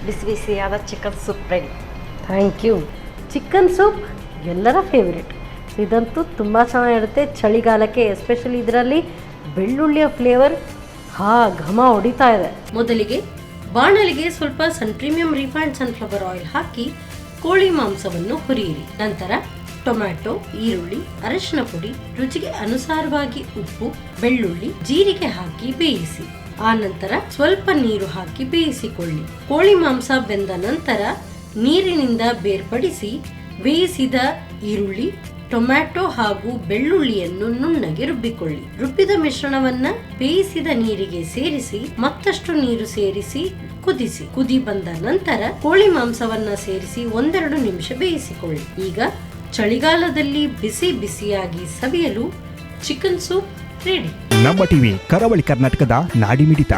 ಬಿಸಿ ಬಿಸಿಯಾದ chicken soup ready. Thank you. Chicken soup ಎಲ್ಲರ favourite. ಇದಂತೂ ತುಂಬ ಚೆನ್ನಾಗಿರುತ್ತೆ ಚಳಿಗಾಲಕ್ಕೆ. ಎಸ್ಪೆಷಲಿ ಇದರಲ್ಲಿ ಬೆಳ್ಳುಳ್ಳಿಯ ಫ್ಲೇವರ್ ಘಮ ಹೊಡಿತಾ ಇದೆ. ಮೊದಲಿಗೆ ಬಾಣಲಿಗೆ ಸ್ವಲ್ಪ ಪ್ರೀಮಿಯಂ ರಿಫೈನ್ಡ್ ಸನ್ಫ್ಲವರ್ ಆಯಿಲ್ ಹಾಕಿ ಕೋಳಿ ಮಾಂಸವನ್ನು ಹುರಿಯಿರಿ. ನಂತರ ಟೊಮ್ಯಾಟೊ, ಈರುಳ್ಳಿ, ಅರಿಶಿನ ಪುಡಿ, ರುಚಿಗೆ ಅನುಸಾರವಾಗಿ ಉಪ್ಪು, ಬೆಳ್ಳುಳ್ಳಿ, ಜೀರಿಗೆ ಹಾಕಿ ಬೇಯಿಸಿ. ಆ ನಂತರ ಸ್ವಲ್ಪ ನೀರು ಹಾಕಿ ಬೇಯಿಸಿಕೊಳ್ಳಿ. ಕೋಳಿ ಮಾಂಸ ಬೆಂದ ನಂತರ ನೀರಿನಿಂದ ಬೇರ್ಪಡಿಸಿ ಬೇಯಿಸಿದ ಈರುಳ್ಳಿ, ಟೊಮ್ಯಾಟೊ ಹಾಗೂ ಬೆಳ್ಳುಳ್ಳಿಯನ್ನು ನುಣ್ಣಗೆ ರುಬ್ಬಿಕೊಳ್ಳಿ. ರುಬ್ಬಿದ ಮಿಶ್ರಣವನ್ನ ಬೇಯಿಸಿದ ನೀರಿಗೆ ಸೇರಿಸಿ ಮತ್ತಷ್ಟು ನೀರು ಸೇರಿಸಿ ಕುದಿಸಿ. ಕುದಿ ಬಂದ ನಂತರ ಕೋಳಿ ಮಾಂಸವನ್ನ ಸೇರಿಸಿ 1-2 ನಿಮಿಷ ಬೇಯಿಸಿಕೊಳ್ಳಿ. ಈಗ ಚಳಿಗಾಲದಲ್ಲಿ ಬಿಸಿ ಬಿಸಿಯಾಗಿ ಸವಿಯಲು ಚಿಕನ್ ಸೂಪ್ ರೆಡಿ. ನಮ್ಮ ಟಿವಿ ಕರಾವಳಿ ಕರ್ನಾಟಕದ ನಾಡಿಮಿಡಿತ.